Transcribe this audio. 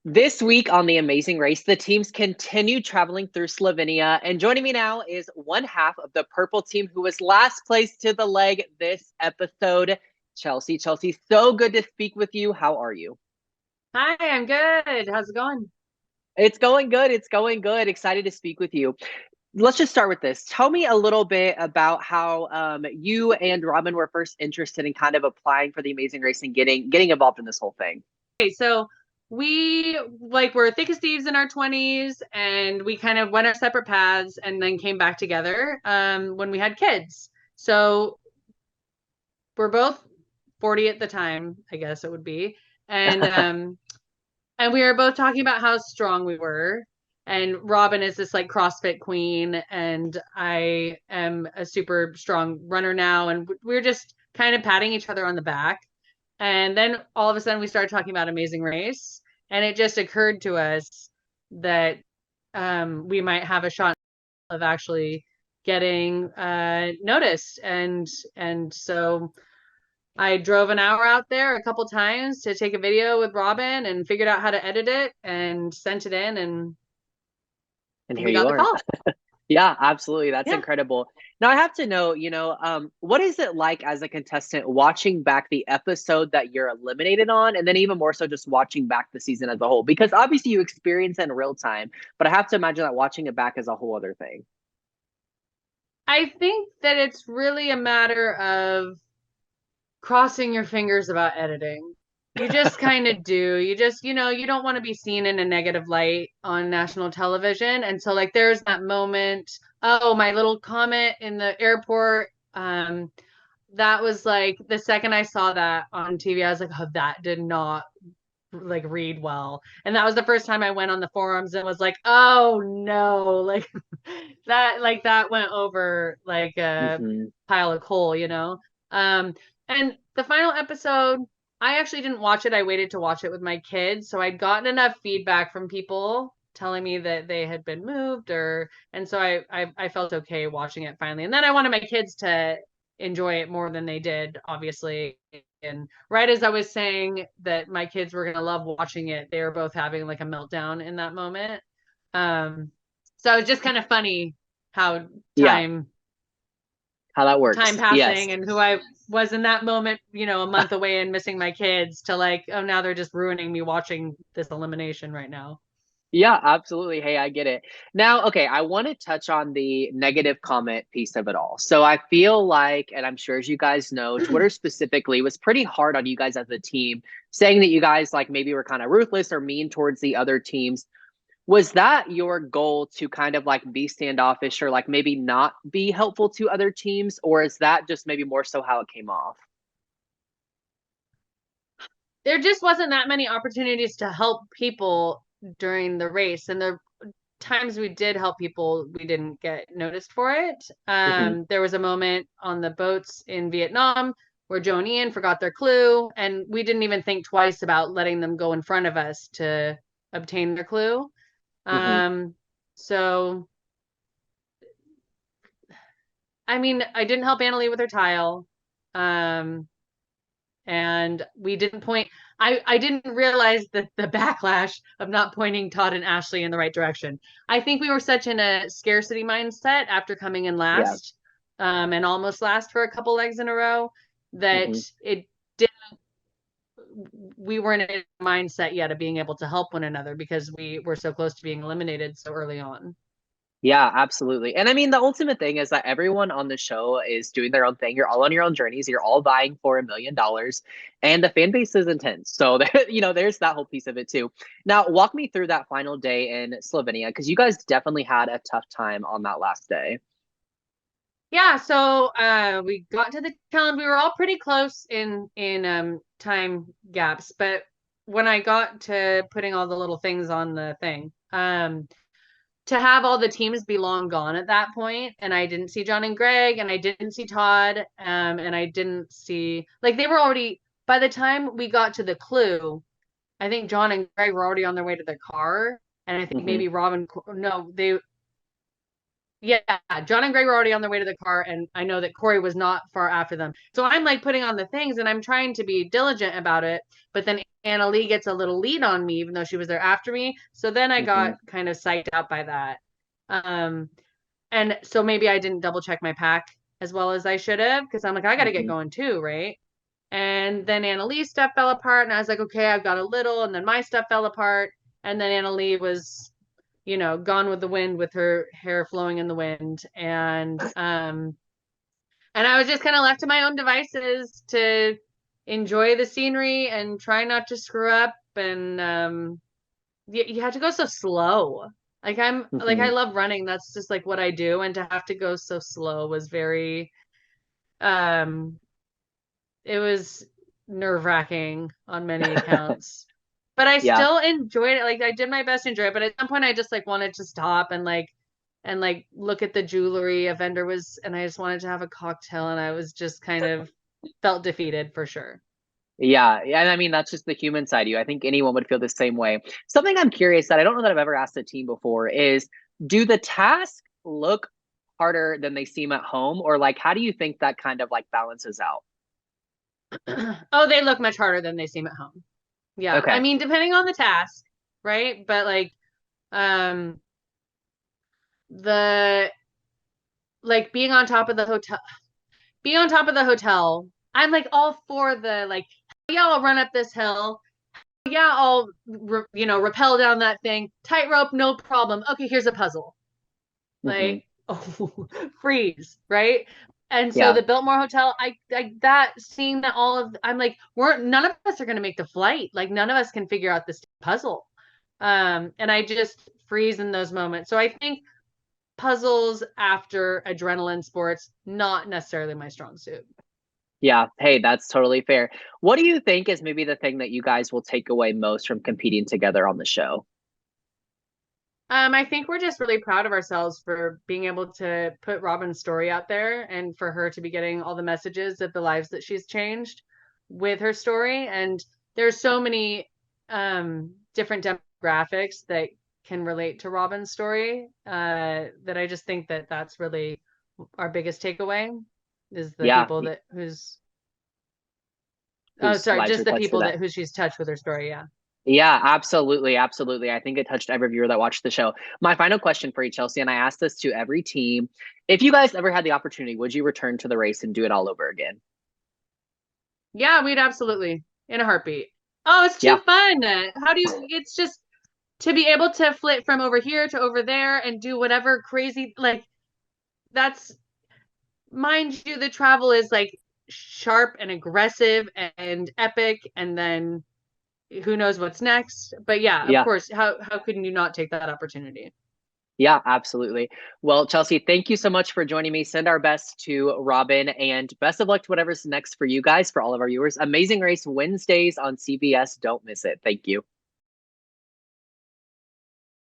This week on The Amazing Race, the teams continue traveling through Slovenia. And joining me now is one half of the purple team who was last placed to the leg this episode, Cheslea. Cheslea, so good to speak with you. How are you? Hi, I'm good. How's it going? It's going good. It's going good. Excited to speak with you. Let's just start with this. Tell me a little bit about how you and Robin were first interested in kind of applying for The Amazing Race and getting involved in this whole thing. Okay, so we were thick as thieves in our 20s and we kind of went our separate paths and then came back together when we had kids. So we're both 40 at the time, I guess it would be. And and we were both talking about how strong we were. And Robin is this like CrossFit queen, and I am a super strong runner now. And we were just kind of patting each other on the back. And then all of a sudden we started talking about Amazing Race. And it just occurred to us that we might have a shot of actually getting noticed. And so I drove an hour out there a couple times to take a video with Robin and figured out how to edit it and sent it in And and here we you got the are. call. Yeah, absolutely. That's Yeah. incredible. Now I have to know, what is it like as a contestant watching back the episode that you're eliminated on, and then even more so just watching back the season as a whole? Because obviously you experience it in real time, but I have to imagine that watching it back is a whole other thing. I think that it's really a matter of crossing your fingers about editing. You just kind of do. You just, you don't want to be seen in a negative light on national television. And so like there's that moment, oh, my little comment in the airport, that was like the second I saw that on TV, I was like, oh, that did not like read well. And that was the first time I went on the forums and was like, oh no, like that went over like a Hmm. pile of coal. Um, and the final episode, I actually didn't watch it. I waited to watch it with my kids. So I'd gotten enough feedback from people telling me that they had been moved and so I felt okay watching it finally. And then I wanted my kids to enjoy it more than they did, obviously. And right as I was saying that my kids were gonna love watching it, they were both having like a meltdown in that moment. Um, so it was just kind of funny how Yeah, time how that time works. Yes. passing and who I was in that moment, a month away and missing my kids to like, oh, now they're just ruining me watching this elimination right now. Yeah, absolutely. Hey, I get it. Now, okay, I want to touch on the negative comment piece of it all. So I feel like, and I'm sure as you guys know, Twitter specifically was pretty hard on you guys as a team, saying that you guys like maybe were kind of ruthless or mean towards the other teams. Was that your goal to kind of like be standoffish or like maybe not be helpful to other teams? Or is that just maybe more so how it came off? There just wasn't that many opportunities to help people during the race. And the times we did help people, we didn't get noticed for it. Hmm. There was a moment on the boats in Vietnam where Joe and Ian forgot their clue, and we didn't even think twice about letting them go in front of us to obtain their clue. Hmm. Um, so, I mean, I didn't help Annalie with her tile. Um, and we didn't point. I didn't realize that the backlash of not pointing Todd and Ashley in the right direction. I think we were such in a scarcity mindset after coming in Yeah. last, and almost last for a couple legs in a row, that Hmm. it did we weren't in a mindset yet of being able to help one another because we were so close to being eliminated so early on. Yeah, absolutely. And I mean, the ultimate thing is that everyone on the show is doing their own thing. You're all on your own journeys. You're all vying for $1 million, and the fan base is intense. So, there's that whole piece of it too. Now, walk me through that final day in Slovenia because you guys definitely had a tough time on that last day. Yeah, so we got to the challenge. We were all pretty close in time gaps, but when I got to putting all the little things on the thing, to have all the teams be long gone at that point, and I didn't see John and Greg, and I didn't see Todd, and I didn't see like they were already by the time we got to the clue, I think John and Greg were already on their way to their car, and I think Hmm. maybe Robin, no, they Yeah, John and Greg were already on their way to the car, and I know that Corey was not far after them. So I'm like putting on the things and I'm trying to be diligent about it. But then Anna Lee gets a little lead on me, even though she was there after me. So then I Hmm. got kind of psyched out by that. Um, and so maybe I didn't double check my pack as well as I should have because I'm like, I got to get Hmm. going too, right? And then Anna Lee's stuff fell apart, and I was like, okay, I've got a little, and then my stuff fell apart, and then Anna Lee was, gone with the wind with her hair flowing in the wind, and I was just kind of left to my own devices to enjoy the scenery and try not to screw up, and you have to go so slow. Like I Hmm. love running. That's just like what I do, and to have to go so slow was very um it was nerve-wracking on many accounts. But I Yeah. still enjoyed it. Like I did my best to enjoy it, but at some point I just like wanted to stop and like look at the jewelry a vendor was and I just wanted to have a cocktail and I was just kind of felt defeated for sure. Yeah, and I mean that's just the human side of you. I think anyone would feel the same way. Something I'm curious that I don't know that I've ever asked a team before is, do the tasks look harder than they seem at home, or like how do you think that kind of like balances out? Oh, they look much harder than they seem at home. Yeah. I Okay. mean, depending on the task, right? But like um the like being on top of the hotel, I'm like all for the like, yeah, I'll run up this hill. Yeah, I'll rappel down that thing. Tightrope, no problem. Okay, here's a puzzle. Hmm. Like, oh, freeze, right? And so Yeah. the Biltmore Hotel, I that seeing that all of I'm like, we're none of us are gonna make the flight. Like none of us can figure out this puzzle. And I just freeze in those moments. So I think puzzles after adrenaline sports, not necessarily my strong suit. Yeah. Hey, that's totally fair. What do you think is maybe the thing that you guys will take away most from competing together on the show? I think we're just really proud of ourselves for being able to put Robin's story out there and for her to be getting all the messages of the lives that she's changed with her story. And there's so many different demographics that can relate to Robin's story that I just think that that's really our biggest takeaway is the Yeah, people that who's oh whose sorry, lives just were the touched for people that. that who she's touched with her story. Yeah. Yeah, absolutely, absolutely. I think it touched every viewer that watched the show. My final question for you, Chelsea, and I asked this to every team. If you guys ever had the opportunity, would you return to the race and do it all over again? Yeah, we'd absolutely in a heartbeat. Oh, it's too Yeah. fun. How do you, it's just to be able to flip from over here to over there and do whatever crazy, like that's, mind you, the travel is like sharp and aggressive and epic. And then who knows what's next. But yeah, of Yeah. course, how couldn't you not take that opportunity? Yeah, absolutely. Well, Chelsea, thank you so much for joining me. Send our best to Robin and best of luck to whatever's next for you guys, for all of our viewers. Amazing Race Wednesdays on CBS. Don't miss it. Thank you.